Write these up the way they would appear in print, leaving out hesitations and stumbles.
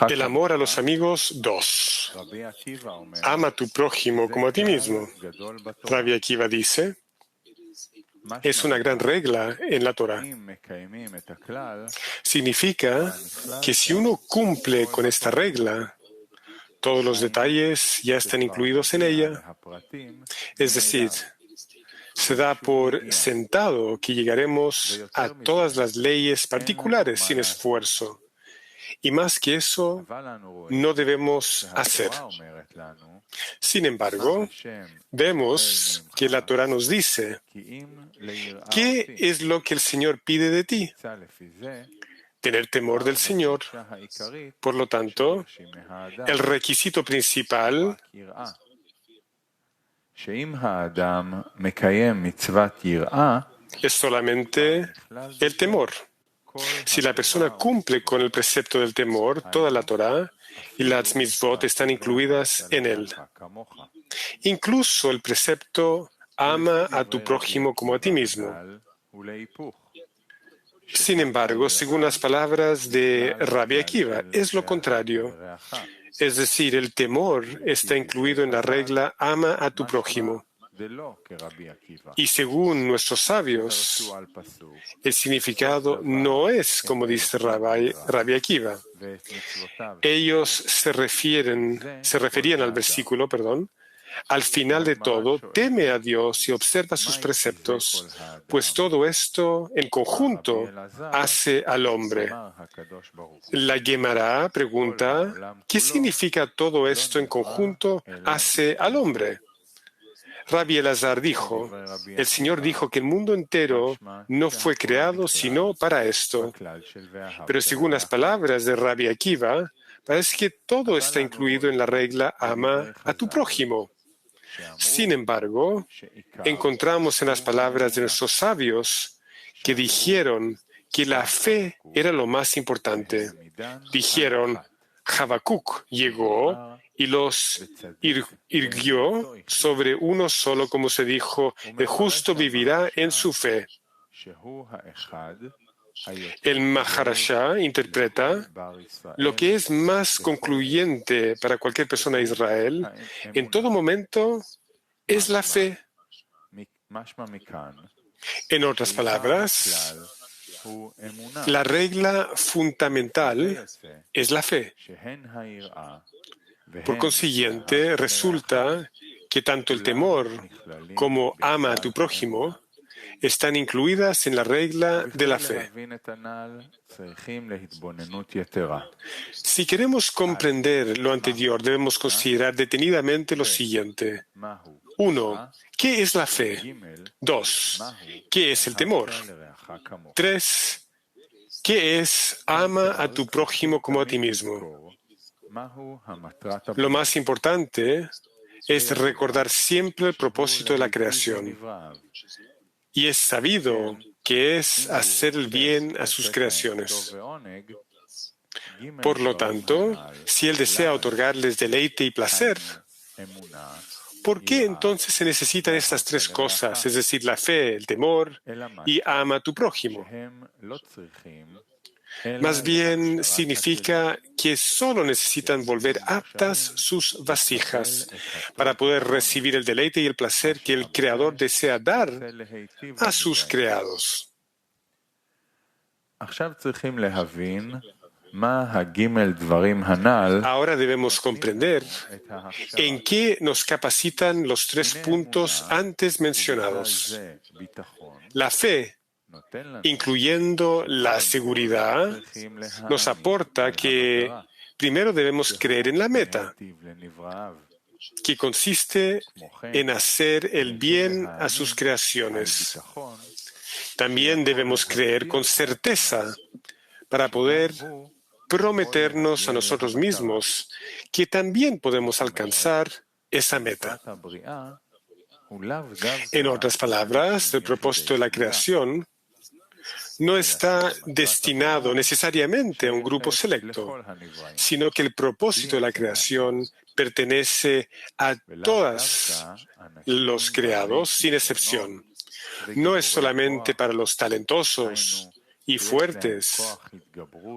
El amor a los amigos, 2. Ama a tu prójimo como a ti mismo. Rabbi Akiva dice, es una gran regla en la Torah. Significa que si uno cumple con esta regla, todos los detalles ya están incluidos en ella. Es decir, se da por sentado que llegaremos a todas las leyes particulares sin esfuerzo. Y más que eso, no debemos hacer. Sin embargo, vemos que la Torah nos dice, ¿qué es lo que el Señor pide de ti? Tener temor del Señor. Por lo tanto, el requisito principal es solamente el temor. Si la persona cumple con el precepto del temor, toda la Torah y las mitzvot están incluidas en él. Incluso el precepto ama a tu prójimo como a ti mismo. Sin embargo, según las palabras de Rabbi Akiva, es lo contrario. Es decir, el temor está incluido en la regla ama a tu prójimo. Y según nuestros sabios, el significado no es como dice Rabbi Akiva. Ellos se referían al versículo, al final de todo, teme a Dios y observa sus preceptos, pues todo esto en conjunto hace al hombre. La Gemara pregunta, ¿qué significa todo esto en conjunto hace al hombre? Rabbi Elazar dijo, el Señor dijo que el mundo entero no fue creado sino para esto. Pero según las palabras de Rabbi Akiva, parece que todo está incluido en la regla ama a tu prójimo. Sin embargo, encontramos en las palabras de nuestros sabios que dijeron que la fe era lo más importante. Dijeron, Habacuc llegó y los irguió sobre uno solo, como se dijo, el justo vivirá en su fe. El Maharashá interpreta lo que es más concluyente para cualquier persona de Israel en todo momento es la fe. En otras palabras, la regla fundamental es la fe. Por consiguiente, resulta que tanto el temor como ama a tu prójimo están incluidas en la regla de la fe. Si queremos comprender lo anterior, debemos considerar detenidamente lo siguiente. 1. ¿Qué es la fe? 2. ¿Qué es el temor? 3. ¿Qué es ama a tu prójimo como a ti mismo? Lo más importante es recordar siempre el propósito de la creación. Y es sabido que es hacer el bien a sus creaciones. Por lo tanto, si Él desea otorgarles deleite y placer, ¿por qué entonces se necesitan estas tres cosas, es decir, la fe, el temor y ama a tu prójimo? Más bien significa que solo necesitan volver aptas sus vasijas para poder recibir el deleite y el placer que el Creador desea dar a sus creados. Ahora debemos comprender en qué nos capacitan los tres puntos antes mencionados. La fe, incluyendo la seguridad, nos aporta que primero debemos creer en la meta, que consiste en hacer el bien a sus creaciones. También debemos creer con certeza para poder prometernos a nosotros mismos que también podemos alcanzar esa meta. En otras palabras, el propósito de la creación no está destinado necesariamente a un grupo selecto, sino que el propósito de la creación pertenece a todos los creados sin excepción. No es solamente para los talentosos, y fuertes,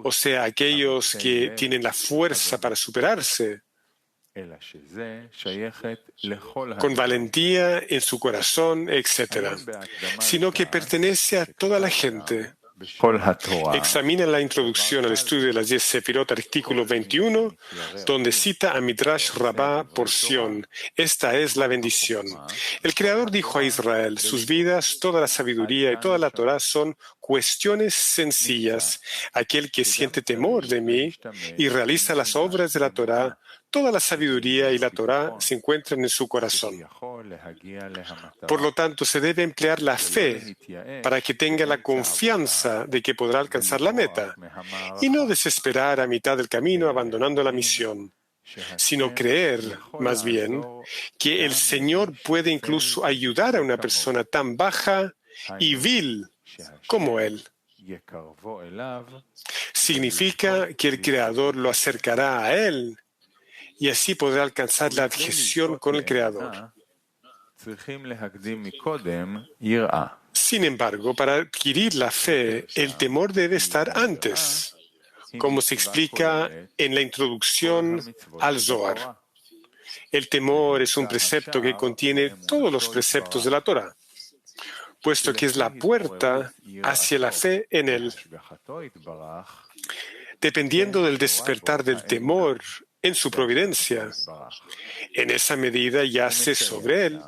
o sea, aquellos que tienen la fuerza para superarse, con valentía en su corazón, etc., sino que pertenece a toda la gente. Examina la introducción al estudio de las 10 Sefirot, artículo 21, donde cita a Midrash Rabbah porción. Esta es la bendición. El Creador dijo a Israel, sus vidas, toda la sabiduría y toda la Torah son cuestiones sencillas. Aquel que siente temor de mí y realiza las obras de la Torah, toda la sabiduría y la Torah se encuentran en su corazón. Por lo tanto, se debe emplear la fe para que tenga la confianza de que podrá alcanzar la meta y no desesperar a mitad del camino abandonando la misión, sino creer, más bien, que el Señor puede incluso ayudar a una persona tan baja y vil como Él. Significa que el Creador lo acercará a Él y así podrá alcanzar la adhesión con el Creador. Sin embargo, para adquirir la fe, el temor debe estar antes, como se explica en la introducción al Zohar. El temor es un precepto que contiene todos los preceptos de la Torah, puesto que es la puerta hacia la fe en Él. Dependiendo del despertar del temor en su providencia, en esa medida yace sobre Él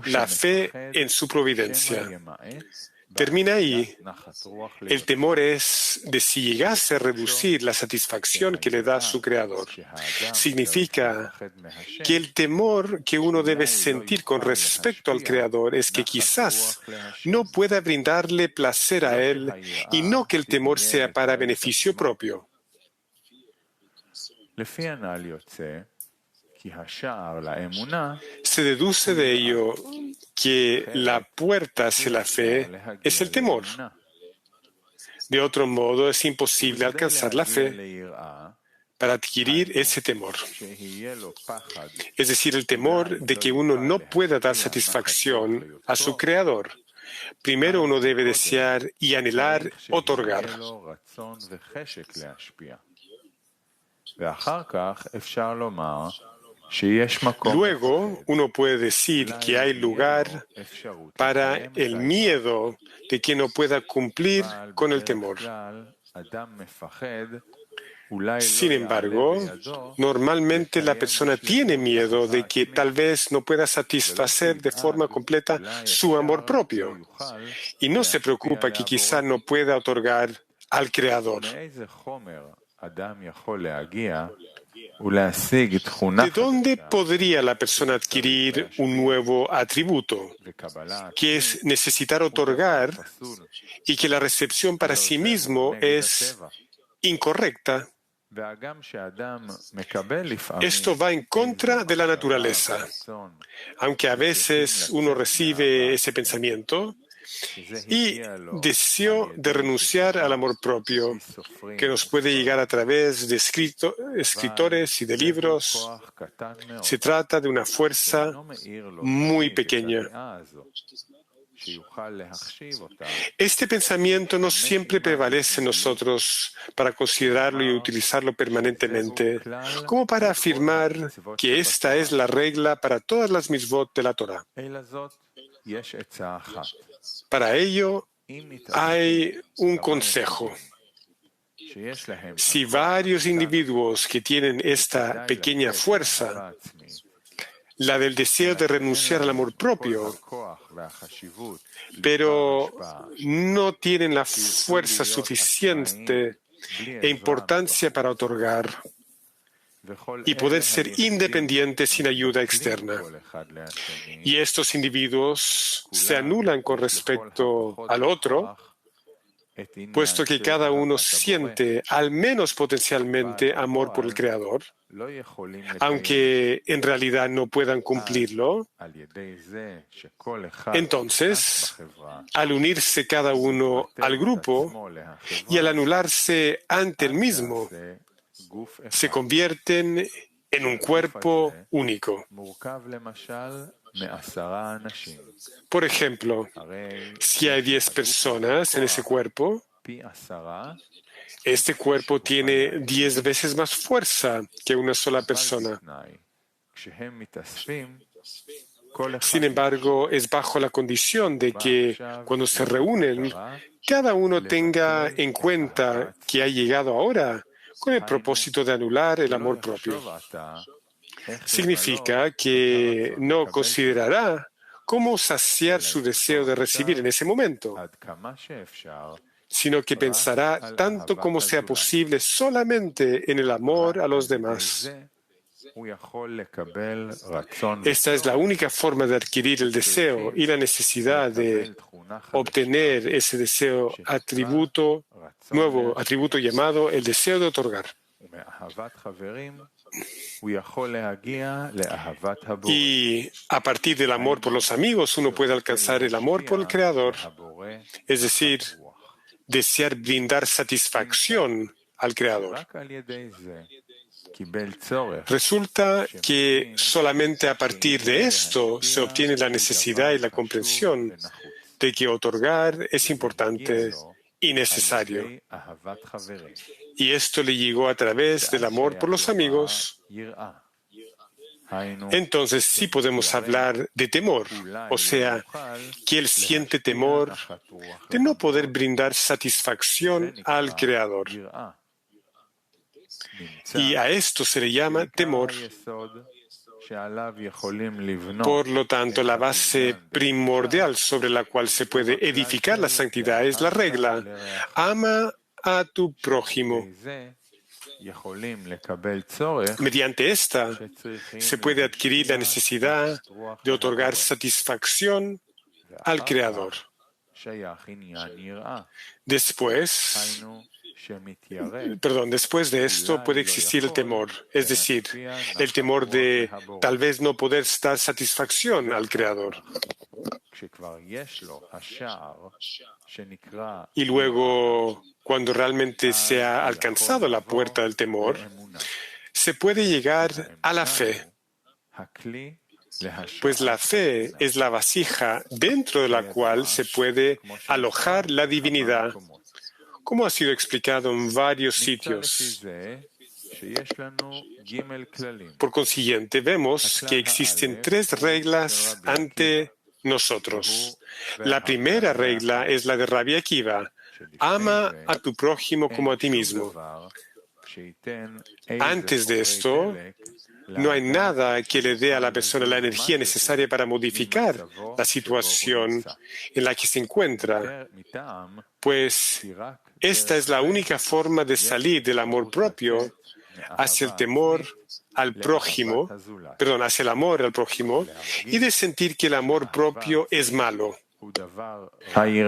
la fe en su providencia. Termina ahí. El temor es de si llegase a reducir la satisfacción que le da su Creador. Significa que el temor que uno debe sentir con respecto al Creador es que quizás no pueda brindarle placer a Él y no que el temor sea para beneficio propio. Se deduce de ello que la puerta hacia la fe es el temor. De otro modo, es imposible alcanzar la fe para adquirir ese temor. Es decir, el temor de que uno no pueda dar satisfacción a su Creador. Primero uno debe desear y anhelar otorgar. Luego, uno puede decir que hay lugar para el miedo de que no pueda cumplir con el temor. Sin embargo, normalmente la persona tiene miedo de que tal vez no pueda satisfacer de forma completa su amor propio y no se preocupa que quizá no pueda otorgar al Creador. ¿De dónde podría la persona adquirir un nuevo atributo, que es necesitar otorgar y que la recepción para sí mismo es incorrecta? Esto va en contra de la naturaleza. Aunque a veces uno recibe ese pensamiento y deseo de renunciar al amor propio, que nos puede llegar a través de escritores y de libros, se trata de una fuerza muy pequeña. Este pensamiento no siempre prevalece en nosotros para considerarlo y utilizarlo permanentemente, como para afirmar que esta es la regla para todas las mitzvot de la Torah. Para ello, hay un consejo. Si varios individuos que tienen esta pequeña fuerza, la del deseo de renunciar al amor propio, pero no tienen la fuerza suficiente e importancia para otorgar y poder ser independientes sin ayuda externa. Y estos individuos se anulan con respecto al otro, puesto que cada uno siente, al menos potencialmente, amor por el Creador, aunque en realidad no puedan cumplirlo. Entonces, al unirse cada uno al grupo y al anularse ante el mismo, se convierten en un cuerpo único. Por ejemplo, si hay 10 personas en ese cuerpo, este cuerpo tiene 10 veces más fuerza que una sola persona. Sin embargo, es bajo la condición de que cuando se reúnen, cada uno tenga en cuenta que ha llegado ahora con el propósito de anular el amor propio. Significa que no considerará cómo saciar su deseo de recibir en ese momento, sino que pensará tanto como sea posible solamente en el amor a los demás. Esta es la única forma de adquirir el deseo y la necesidad de obtener ese deseo nuevo atributo llamado el deseo de otorgar. Y a partir del amor por los amigos, uno puede alcanzar el amor por el Creador, es decir, desear brindar satisfacción al Creador. Resulta que solamente a partir de esto se obtiene la necesidad y la comprensión de que otorgar es importante y necesario. Y esto le llegó a través del amor por los amigos. Entonces sí podemos hablar de temor, o sea, que él siente temor de no poder brindar satisfacción al Creador. Y a esto se le llama temor. Por lo tanto, la base primordial sobre la cual se puede edificar la santidad es la regla: ama a tu prójimo. Mediante esta se puede adquirir la necesidad de otorgar satisfacción al Creador. Después de esto puede existir el temor, es decir, el temor de tal vez no poder dar satisfacción al Creador. Y luego, cuando realmente se ha alcanzado la puerta del temor, se puede llegar a la fe, pues la fe es la vasija dentro de la cual se puede alojar la divinidad, como ha sido explicado en varios sitios. Por consiguiente, vemos que existen 3 reglas ante nosotros. La primera regla es la de Rabbi Akiva: ama a tu prójimo como a ti mismo. Antes de esto, no hay nada que le dé a la persona la energía necesaria para modificar la situación en la que se encuentra, pues esta es la única forma de salir del amor propio hacia el temor al prójimo, hacia el amor al prójimo, y de sentir que el amor propio es malo.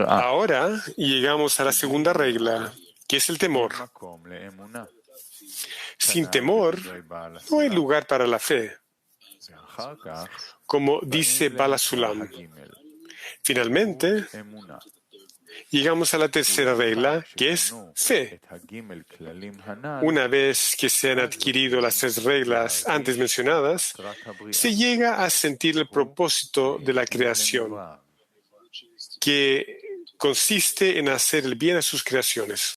Ahora llegamos a la segunda regla, que es el temor. Sin temor, no hay lugar para la fe. Como dice Bala Sulam. Finalmente, llegamos a la tercera regla, que es fe. Una vez que se han adquirido las 3 reglas antes mencionadas, se llega a sentir el propósito de la creación, que consiste en hacer el bien a sus creaciones.